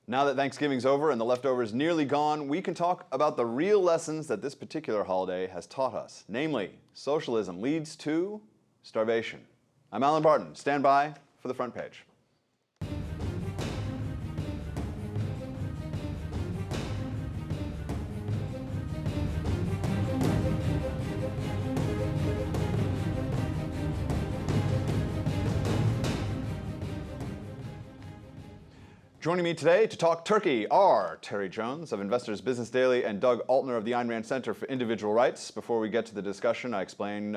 Now that Thanksgiving's over and the leftovers nearly gone, we can talk about the real lessons that this particular holiday has taught us. Namely, socialism leads to starvation. I'm Alan Barton. Stand by for the front page. Joining me today to talk Turkey are Terry Jones of Investors Business Daily and Doug Altner of the Ayn Rand Center for Individual Rights. Before we get to the discussion, I explain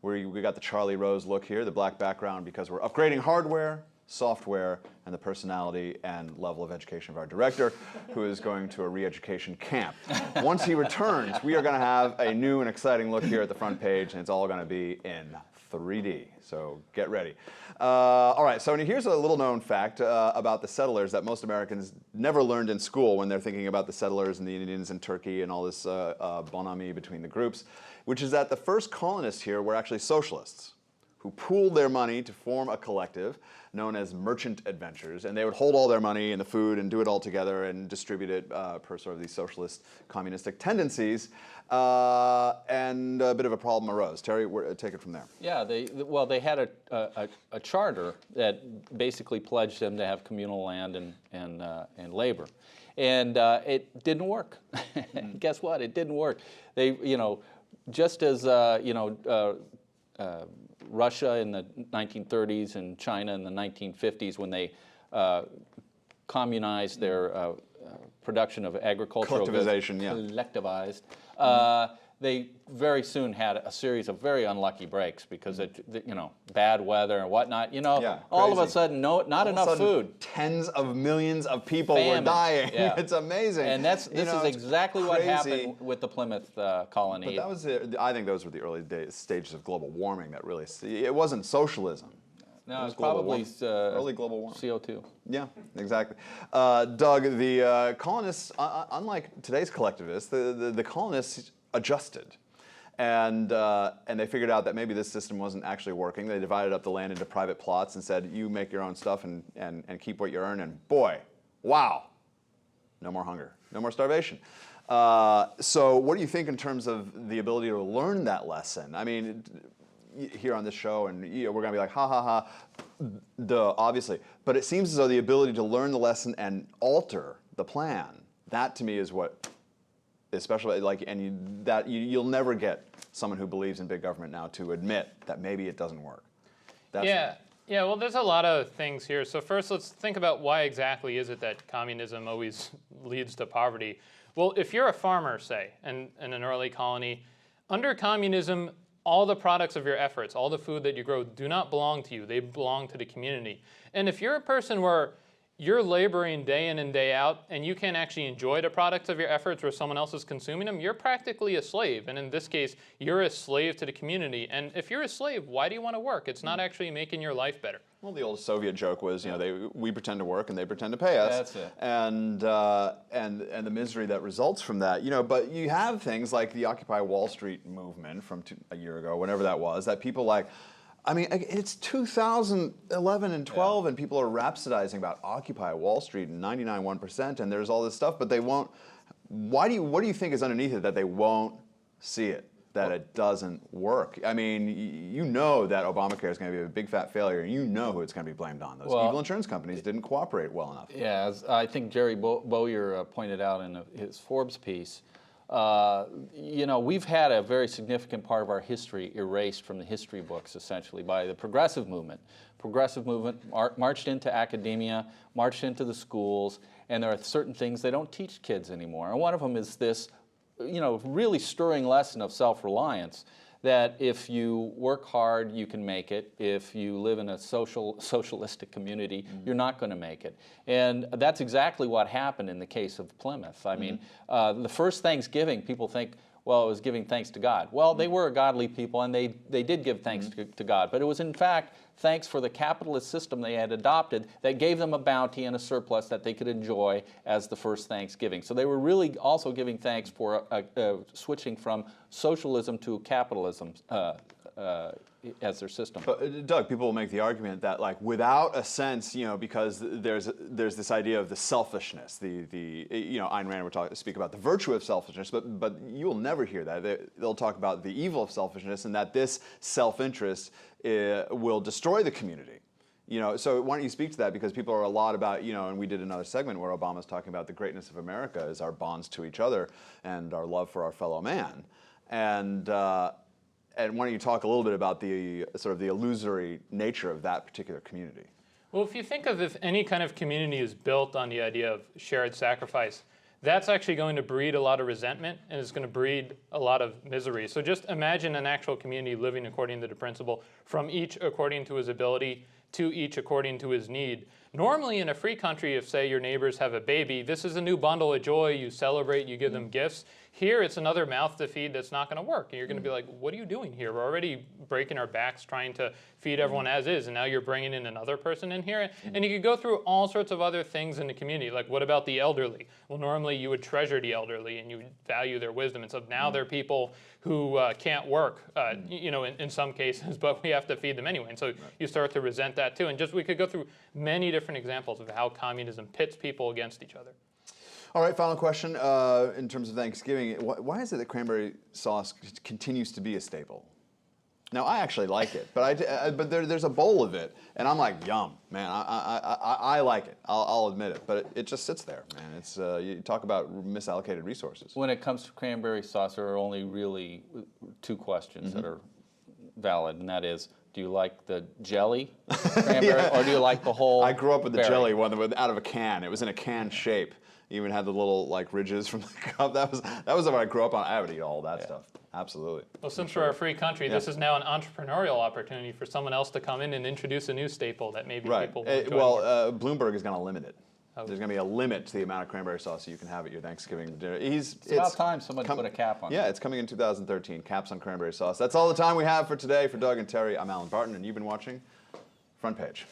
we got the Charlie Rose look here, the black background, because we're upgrading hardware, software, and the personality and level of education of our director, who is going to a re-education camp. Once he returns, we are going to have a new and exciting look here at the front page, and it's all going to be in 3D, so get ready. All right, so here's a little known fact about the settlers that most Americans never learned in school when they're thinking about the settlers and the Indians in Turkey and all this bonhomie between the groups, which is that the first colonists here were actually socialists who pooled their money to form a collective known as merchant adventurers, and they would hold all their money and the food and do it all together and distribute it per sort of these socialist communistic tendencies, and a bit of a problem arose. Terry, take it from there. Yeah, they had a charter that basically pledged them to have communal land and labor, and it didn't work. Guess what? It didn't work. They, just as Russia in the 1930s and China in the 1950s, when they communized their production of agricultural goods, collectivized, they very soon had a series of very unlucky breaks because bad weather and whatnot. All of a sudden, not enough food. Tens of millions of people were dying. Yeah. It's amazing. And this is exactly what happened with the Plymouth colony. But that was I think those were the early stages of global warming. That really, it wasn't socialism. No, it's probably early global warming. CO2. Yeah, exactly. Doug, the colonists, unlike today's collectivists, the colonists adjusted. And they figured out that maybe this system wasn't actually working. They divided up the land into private plots and said, you make your own stuff and keep what you earn. And boy, wow, no more hunger, no more starvation. So what do you think in terms of the ability to learn that lesson? I mean, here on this show, and we're going to be like, ha, ha, ha, duh, obviously. But it seems as though the ability to learn the lesson and alter the plan, that to me is what, especially you'll never get someone who believes in big government now to admit that maybe it doesn't work. Yeah, well, there's a lot of things here. So first, let's think about why exactly is it that communism always leads to poverty. Well, if you're a farmer, say, in an early colony, under communism, all the products of your efforts, all the food that you grow, do not belong to you. They belong to the community. And if you're a person where you're laboring day in and day out, and you can't actually enjoy the products of your efforts where someone else is consuming them, you're practically a slave. And in this case, you're a slave to the community. And if you're a slave, why do you want to work? It's not actually making your life better. Well, the old Soviet joke was, we pretend to work and they pretend to pay us. That's it. And the misery that results from that. But you have things like the Occupy Wall Street movement from a year ago, whenever that was, that people like. I mean, it's 2011 and 12, and people are rhapsodizing about Occupy Wall Street and 99.1%, and there's all this stuff, but they won't. What do you think is underneath it that they won't see it, that it doesn't work? I mean, you know that Obamacare is going to be a big fat failure, and you know who it's going to be blamed on. Those evil insurance companies didn't cooperate well enough. Yeah, as I think Jerry Bowyer pointed out in his Forbes piece. We've had a very significant part of our history erased from the history books, essentially, by the progressive movement. Progressive movement marched into academia, marched into the schools, and there are certain things they don't teach kids anymore. And one of them is this, really stirring lesson of self-reliance, that if you work hard, you can make it. If you live in a socialistic community, you're not going to make it. And that's exactly what happened in the case of Plymouth. I mean, the first Thanksgiving, people think, well, it was giving thanks to God. Well, they were a godly people, and they did give thanks to God. But it was, in fact, thanks for the capitalist system they had adopted that gave them a bounty and a surplus that they could enjoy as the first Thanksgiving. So they were really also giving thanks for switching from socialism to capitalism as their system. But Doug, people will make the argument that like without a sense, because there's this idea of the selfishness, the Ayn Rand would speak about the virtue of selfishness, but you will never hear that. They'll talk about the evil of selfishness and that this self-interest will destroy the community. So why don't you speak to that, because people are a lot about, and we did another segment where Obama's talking about the greatness of America is our bonds to each other and our love for our fellow man. And why don't you talk a little bit about the sort of the illusory nature of that particular community? Well, if you think of if any kind of community is built on the idea of shared sacrifice, that's actually going to breed a lot of resentment and it's going to breed a lot of misery. So just imagine an actual community living according to the principle, from each according to his ability, to each according to his need. Normally in a free country, if say your neighbors have a baby, this is a new bundle of joy, you celebrate, you give them gifts. Here it's another mouth to feed that's not going to work. And you're going to be like, what are you doing here? We're already breaking our backs trying to feed everyone as is, and now you're bringing in another person in here. And you could go through all sorts of other things in the community, like what about the elderly? Well, normally you would treasure the elderly and you would value their wisdom. And so now they're people who can't work, in some cases, but we have to feed them anyway. And so you start to resent that too. And we could go through many different examples of how communism pits people against each other. All right, final question. In terms of Thanksgiving, why is it that cranberry sauce continues to be a staple? Now, I actually like it, but there's a bowl of it, and I'm like, yum, man. I like it. I'll admit it, but it just sits there, man. It's you talk about misallocated resources. When it comes to cranberry sauce, there are only really two questions that are valid, and that is, do you like the jelly cranberry, or do you like the whole I grew up with the berry? jelly one out of a can. It was in a can shape. You even had the little ridges from the cup. That was what I grew up on. I would eat all that stuff. Absolutely. Well, since we're a free country, this is now an entrepreneurial opportunity for someone else to come in and introduce a new staple that maybe people will enjoy more. Bloomberg is going to limit it. There's going to be a limit to the amount of cranberry sauce you can have at your Thanksgiving dinner. It's about time someone put a cap on it. Yeah, it's coming in 2013. Caps on cranberry sauce. That's all the time we have for today. For Doug and Terry, I'm Alan Barton, and you've been watching Front Page.